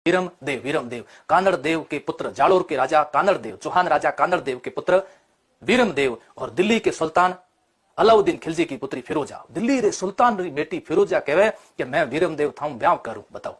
वीरम देव कानड़ देव के पुत्र, जालोर के राजा कानड़ देव, चौहान राजा कानड़ देव के पुत्र वीरम देव और दिल्ली के सुल्तान अलाउद्दीन खिलजी की पुत्री फिरोजा। दिल्ली रे सुल्तान री बेटी फिरोजा कहवे कि मैं वीरम देव थाऊं ब्याह करूं। बताओ,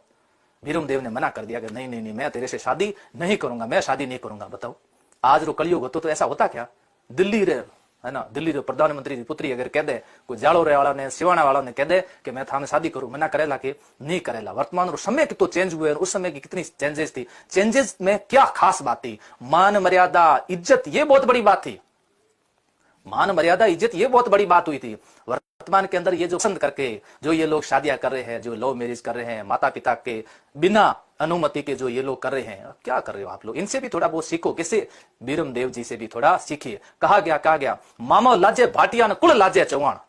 वीरम देव ने मना कर दिया कि नहीं नहीं नहीं, मैं तेरे से शादी नहीं करूंगा, मैं शादी नहीं करूंगा। बताओ, आज रो कलयुग होतो तो ऐसा होता क्या? दिल्ली रे, है ना, दिल्ली रे प्रधानमंत्री की पुत्री अगर कह दे, कोई जालोरे वाला ने, सिवाना वाला ने कह दे कि मैं थाने शादी करूं, मना करेला कि नहीं करेला। वर्तमान रो समय कितो चेंज हुए, उस समय की कितनी चेंजेस थी। चेंजेस में क्या खास बात थी? मान मर्यादा इज्जत, ये बहुत बड़ी बात थी। मान मर्यादा इज्जत, ये बहुत बड़ी बात हुई थी। वर्तमान के अंदर ये जो पसंद करके जो ये लोग शादियां कर रहे हैं, जो लव मैरिज कर रहे हैं, माता पिता के बिना अनुमति के जो ये लोग कर रहे हैं, क्या कर रहे हो आप लोग? इनसे भी थोड़ा बहुत सीखो। किससे? वीरम देव जी से भी थोड़ा सीखिए। कहा गया मामा लाजे भाटिया न कुल लाजे चौहान।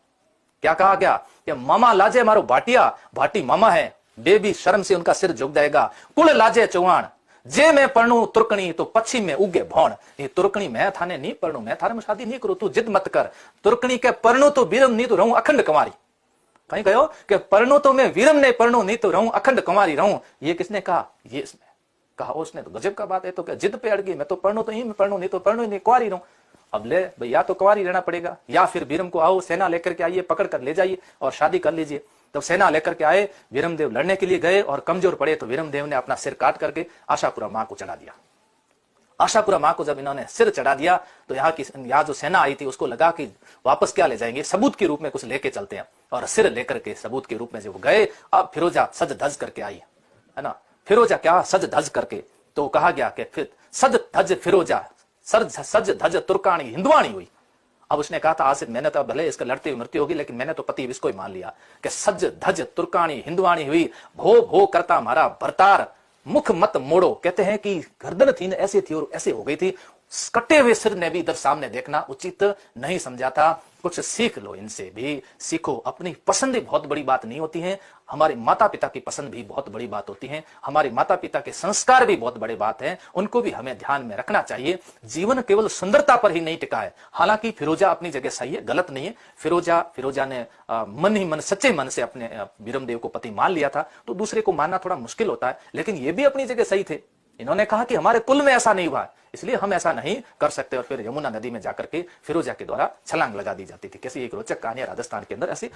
क्या कहा गया कि मामा लाजे मारो भाटिया, भाटी मामा है, बेबी शर्म से उनका सिर झुक जाएगा। कुल लाजे चौहान, जे मैं पढ़ू तुर्कनी तो पश्चिम में उगे भौण। ये तुर्कनी मैं थाने नहीं पढ़ू, मैं थारे में शादी नहीं करूं, तू जिद मत कर। तुर्कनी के पढ़नू तो वीरम नहीं तो रहूं अखंड कुंवारी। कहीं कहो कि पढ़नू तो मैं वीरम ने पढ़नू नहीं तो रहूं अखंड कुंवारी रहूं। ये किसने कहा? ये इसने कहा। उसने तो गजब का बात है, तो क्या जिद पे अड़ गई, मैं तो पढ़नू तो ही मैं पढ़नू नहीं तो पढ़नू ही नहीं, कुंवारी रहूं। अब ले भाई, या तो कुंवारी रहना पड़ेगा या फिर वीरम को आओ, सेना लेकर के आइए, पकड़ कर ले जाइए और शादी कर लीजिए। तो सेना लेकर के आए, वीरम देव लड़ने के लिए गए और कमजोर पड़े तो वीरम देव ने अपना सिर काट करके आशापुरा मां को चढ़ा दिया। आशापुरा मां को जब इन्होंने सिर चढ़ा दिया तो यहाँ जो सेना आई थी उसको लगा कि वापस क्या ले जाएंगे, सबूत के रूप में कुछ लेके चलते हैं। और सिर लेकर के सबूत के रूप में जब गए, अब फिरोजा सज धज करके आई, है ना। फिरोजा क्या सज धज करके, तो कहा गया कि फिर सज धज फिरोजा, सज धज तुर्कानी हिंदवाणी हुई। अब उसने कहा था आज से मैंने तो भले इसका लड़ते हुए मृत्यु होगी, लेकिन मैंने तो पति इसको ही मान लिया कि सज धज तुर्कानी हिंदवाणी हुई। भो भो करता मारा भरतार, मुख मत मोड़ो। कहते हैं कि गर्दन थी ना ऐसी थी और ऐसे हो गई थी। कटे हुए सिर ने भी इधर सामने देखना उचित नहीं समझा था। कुछ सीख लो, इनसे भी सीखो। अपनी पसंद बहुत बड़ी बात नहीं होती है, हमारे माता पिता की पसंद भी बहुत बड़ी बात होती है। हमारे माता पिता के संस्कार भी बहुत बड़ी बात है, उनको भी हमें ध्यान में रखना चाहिए। जीवन केवल सुंदरता पर ही नहीं टिका है। हालांकि फिरोजा अपनी जगह सही है, गलत नहीं है। फिरोजा ने मन ही मन, सच्चे मन से अपने वीरम देव को पति मान लिया था, तो दूसरे को मानना थोड़ा मुश्किल होता है, लेकिन ये भी अपनी जगह सही थे। इन्होंने कहा कि हमारे कुल में ऐसा नहीं हुआ, इसलिए हम ऐसा नहीं कर सकते। और फिर यमुना नदी में जाकर के फिरोजा के द्वारा छलांग लगा दी जाती थी। कैसी एक रोचक कहानी है राजस्थान के अंदर ऐसी।